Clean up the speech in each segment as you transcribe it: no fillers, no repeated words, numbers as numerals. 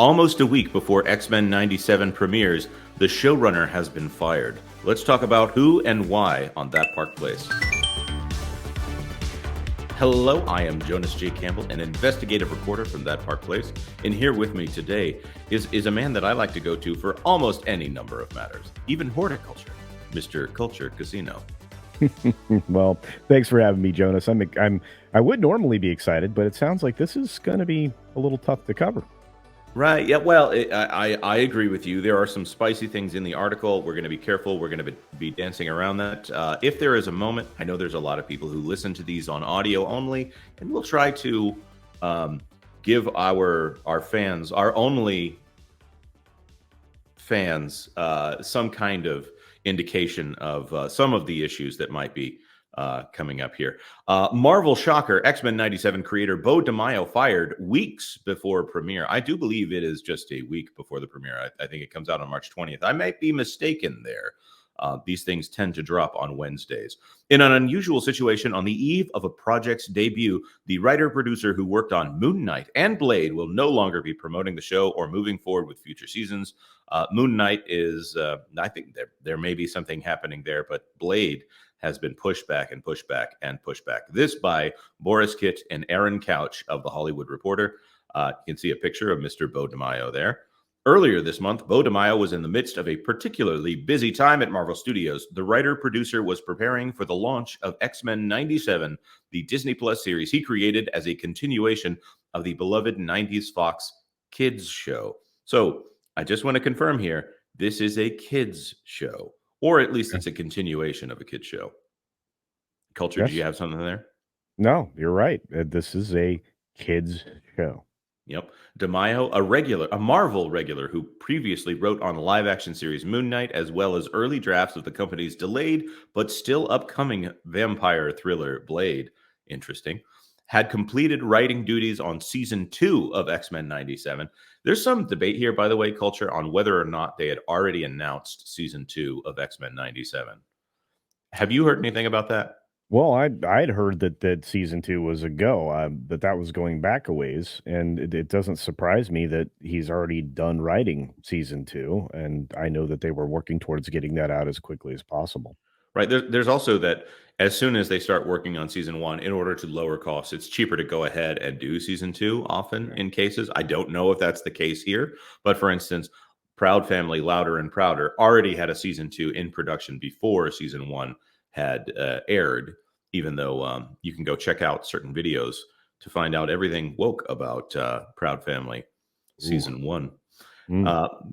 Almost a week before X-Men 97 premieres, the showrunner has been fired. Let's talk about who and why on That Park Place. Hello, I am Jonas J. Campbell, an investigative reporter from That Park Place, and here with me today is a man that I like to go to for almost any number of matters, even horticulture, Mr. Culture Casino. Well, thanks for having me, Jonas. I would normally be excited, but it sounds like this is going to be a little tough to cover. Right. Yeah. Well, I agree with you. There are some spicy things in the article. We're going to be careful. We're going to be dancing around that. If there is a moment, I know there's a lot of people who listen to these on audio only, and we'll try to give our fans, our only fans, some kind of indication of some of the issues that might be coming up here. Marvel shocker, X-Men 97 creator Beau DeMayo fired weeks before premiere. I do believe it is just a week before the premiere. I think it comes out on March 20th. I might be mistaken there. These things tend to drop on Wednesdays. In an unusual situation, on the eve of a project's debut, the writer-producer who worked on Moon Knight and Blade will no longer be promoting the show or moving forward with future seasons. Moon Knight is, I think there may be something happening there, but Blade has been pushed back and pushed back and pushed back. This by Boris Kitt and Aaron Couch of The Hollywood Reporter. You can see a picture of Mr. Beau DeMayo there. Earlier this month, Beau DeMayo was in the midst of a particularly busy time at Marvel Studios. The writer-producer was preparing for the launch of X-Men 97, the Disney Plus series he created as a continuation of the beloved 90s Fox kids show. So I just want to confirm here, this is a kids show. Or at least it's a continuation of a kid's show. Culture, yes. Do you have something there? No, you're right. This is a kids show. Yep. DeMayo, a Marvel regular who previously wrote on the live-action series Moon Knight, as well as early drafts of the company's delayed but still upcoming vampire thriller Blade. Interesting. Had completed writing duties on season 2 of X-Men 97. There's some debate here, by the way, Culture, on whether or not they had already announced season 2 of X-Men 97. Have you heard anything about that? Well, I'd heard that season 2 was a go, but that was going back a ways, and it doesn't surprise me that he's already done writing season 2, and I know that they were working towards getting that out as quickly as possible. Right. There's also that as soon as they start working on season 1, in order to lower costs, it's cheaper to go ahead and do season 2 often in cases. I don't know if that's the case here, but for instance, Proud Family, Louder and Prouder already had a season 2 in production before season 1 had aired, even though you can go check out certain videos to find out everything woke about Proud Family season 1.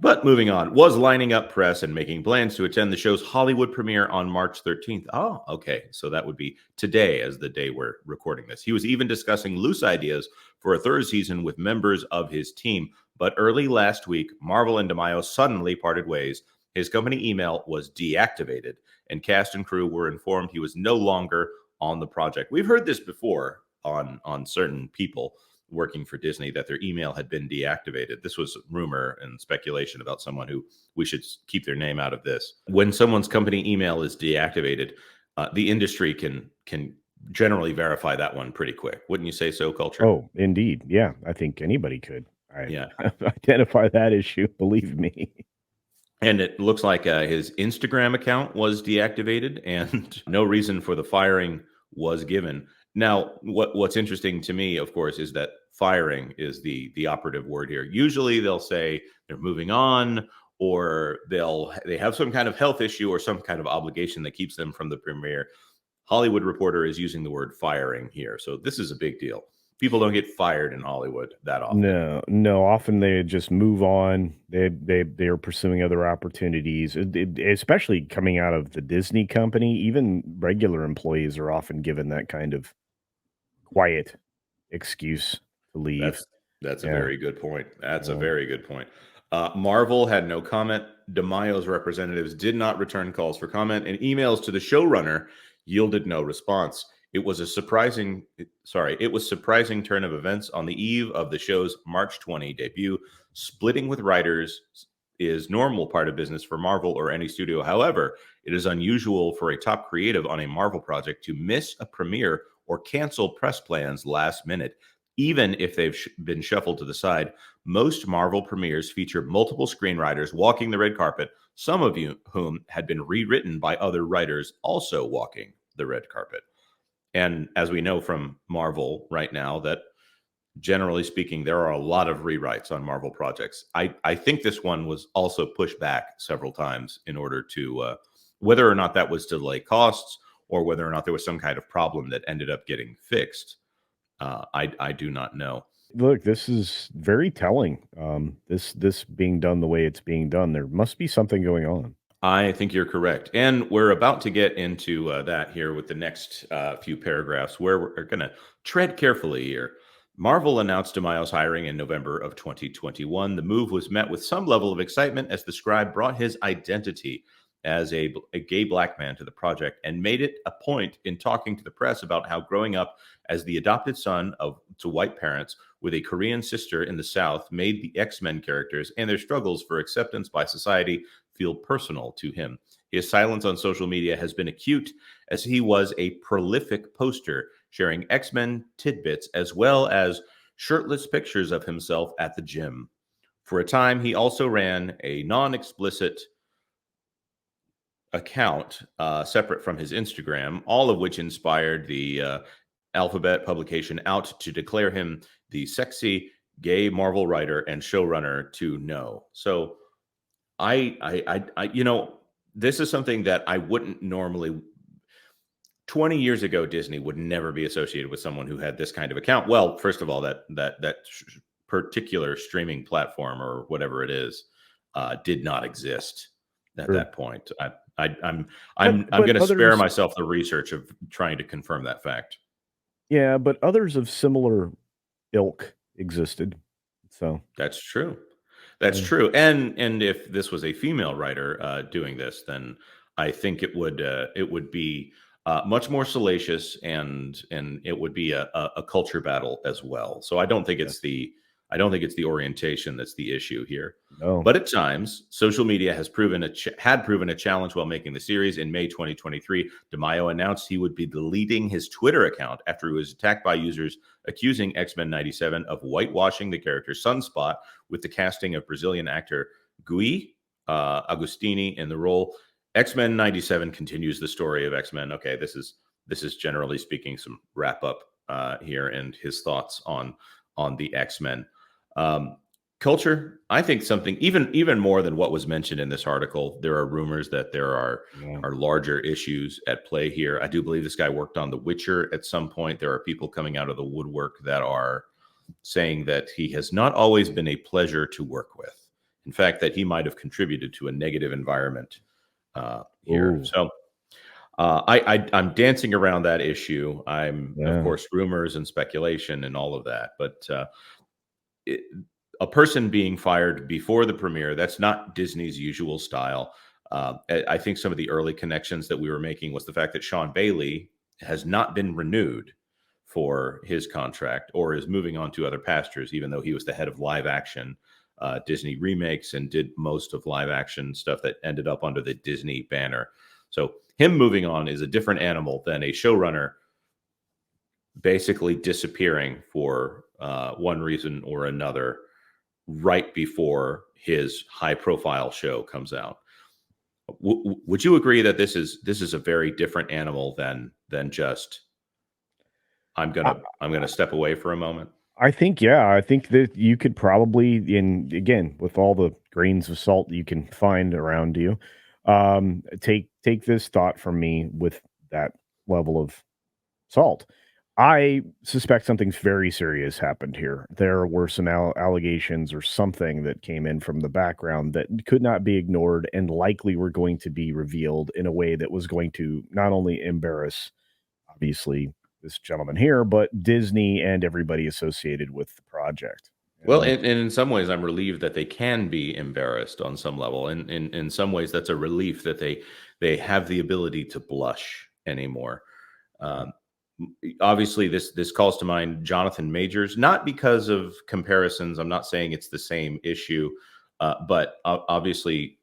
But moving on, was lining up press and making plans to attend the show's Hollywood premiere on March 13th. Oh, okay. So that would be today as the day we're recording this. He was even discussing loose ideas for a third season with members of his team. But early last week, Marvel and DeMayo suddenly parted ways. His company email was deactivated, and cast and crew were informed he was no longer on the project. We've heard this before on certain people working for Disney, that their email had been deactivated. This was rumor and speculation about someone who we should keep their name out of this. When someone's company email is deactivated, the industry can generally verify that one pretty quick. Wouldn't you say so, Culture? Oh, indeed. Yeah, I think anybody could. Identify that issue, believe me. And it looks like his Instagram account was deactivated and no reason for the firing was given. Now, what's interesting to me, of course, is that firing is the operative word here. Usually they'll say they're moving on, or they have some kind of health issue or some kind of obligation that keeps them from the premiere. Hollywood Reporter is using the word firing here. So this is a big deal. People don't get fired in Hollywood that often. No. Often they just move on. They are pursuing other opportunities, especially coming out of the Disney company. Even regular employees are often given that kind of quiet excuse to leave. That's a very good point. That's a very good point. Marvel had no comment. DeMayo's representatives did not return calls for comment, and emails to the showrunner yielded no response. It was surprising turn of events on the eve of the show's March 20 debut. Splitting with writers is normal part of business for Marvel or any studio. However, it is unusual for a top creative on a Marvel project to miss a premiere or cancel press plans last minute. Even if they've been shuffled to the side, most Marvel premieres feature multiple screenwriters walking the red carpet, some of whom had been rewritten by other writers also walking the red carpet. And as we know from Marvel right now, that generally speaking, there are a lot of rewrites on Marvel projects. I think this one was also pushed back several times in order to, whether or not that was to delay costs or whether or not there was some kind of problem that ended up getting fixed. I do not know. Look, this is very telling. This being done the way it's being done, there must be something going on. I think you're correct. And we're about to get into that here with the next few paragraphs where we're going to tread carefully here. Marvel announced DeMayo's hiring in November of 2021. The move was met with some level of excitement as the scribe brought his identity as a gay black man to the project and made it a point in talking to the press about how growing up as the adopted son to white parents with a Korean sister in the South made the X-Men characters and their struggles for acceptance by society feel personal to him. His silence on social media has been acute as he was a prolific poster, sharing X-Men tidbits as well as shirtless pictures of himself at the gym. For a time, he also ran a non-explicit account separate from his Instagram, all of which inspired the Alphabet publication Out to declare him the sexy gay Marvel writer and showrunner to know. So this is something that I wouldn't normally. 20 years ago, Disney would never be associated with someone who had this kind of account. Well, first of all, that particular streaming platform or whatever it is did not exist at that point. I'm going to spare myself the research of trying to confirm that fact. Yeah, but others of similar ilk existed. So that's true. That's true. And if this was a female writer doing this, then I think it would be much more salacious and it would be a culture battle as well. So I don't think it's the orientation that's the issue here. No. But at times, social media had proven a challenge while making the series. In May 2023, DeMayo announced he would be deleting his Twitter account after he was attacked by users accusing X-Men 97 of whitewashing the character Sunspot with the casting of Brazilian actor Gui Agostini in the role. X-Men 97 continues the story of X-Men. Okay, this is generally speaking some wrap up here and his thoughts on the X-Men. Culture, I think something even more than what was mentioned in this article. There are rumors that there are larger issues at play here. I do believe this guy worked on The Witcher at some point. There are people coming out of the woodwork that are saying that he has not always been a pleasure to work with. In fact, that he might have contributed to a negative environment here. Ooh. So I'm dancing around that issue. Of course, rumors and speculation and all of that, but a person being fired before the premiere, that's not Disney's usual style. I think some of the early connections that we were making was the fact that Sean Bailey has not been renewed for his contract or is moving on to other pastures, even though he was the head of live action Disney remakes and did most of live action stuff that ended up under the Disney banner. So him moving on is a different animal than a showrunner basically disappearing for one reason or another right before his high profile show comes out. Would you agree that this is a very different animal than just I'm gonna step away for a moment? I think that you could probably, again, with all the grains of salt you can find around you, take this thought from me with that level of salt. I suspect something's very serious happened here. There were some allegations or something that came in from the background that could not be ignored and likely were going to be revealed in a way that was going to not only embarrass, obviously, this gentleman here, but Disney and everybody associated with the project. Well, and in some ways, I'm relieved that they can be embarrassed on some level. And in some ways, that's a relief that they have the ability to blush anymore. Obviously, this calls to mind Jonathan Majors, not because of comparisons. I'm not saying it's the same issue, but obviously,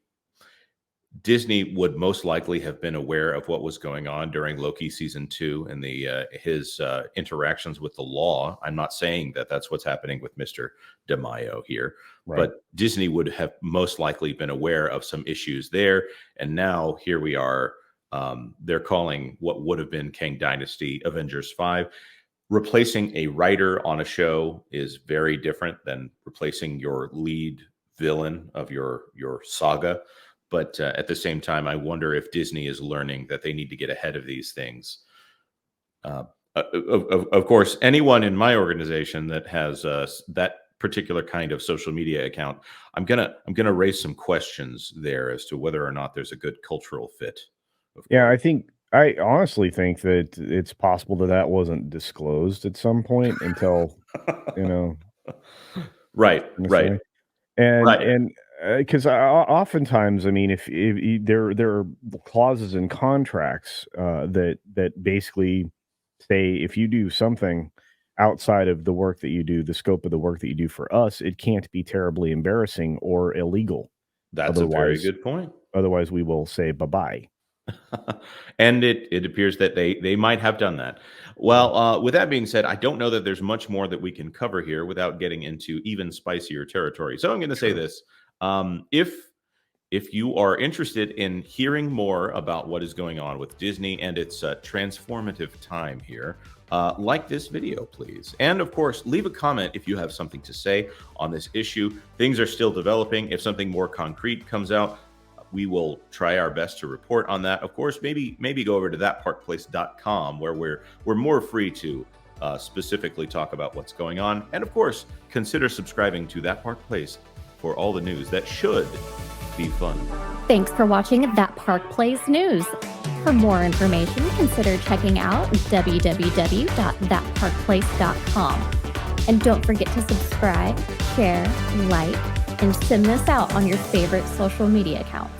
Disney would most likely have been aware of what was going on during Loki season 2 and his interactions with the law. I'm not saying that that's what's happening with Mr. DeMayo here, Right. but Disney would have most likely been aware of some issues there. And now here we are. They're calling what would have been Kang Dynasty Avengers 5. Replacing a writer on a show is very different than replacing your lead villain of your saga. But at the same time, I wonder if Disney is learning that they need to get ahead of these things. Of course, anyone in my organization that has that particular kind of social media account, I'm gonna raise some questions there as to whether or not there's a good cultural fit. Yeah, I honestly think that it's possible that that wasn't disclosed at some point until, you know, Right, right, honestly. And right. and because oftentimes, I mean, if there are clauses in contracts that basically say if you do something outside of the work that you do, the scope of the work that you do for us, it can't be terribly embarrassing or illegal. That's a very Otherwise, good point. otherwise we will say bye bye. And it appears that they might have done that. Well, with that being said, I don't know that there's much more that we can cover here without getting into even spicier territory. So I'm going to say Sure. this: if you are interested in hearing more about what is going on with Disney and its transformative time here, like this video, please. And of course, leave a comment if you have something to say on this issue. Things are still developing. If something more concrete comes out, we will try our best to report on that. Of course, maybe go over to thatparkplace.com where we're more free to specifically talk about what's going on. And of course, consider subscribing to That Park Place for all the news that should be fun. Thanks for watching That Park Place News. For more information, consider checking out www.thatparkplace.com. And don't forget to subscribe, share, like, and send this out on your favorite social media accounts.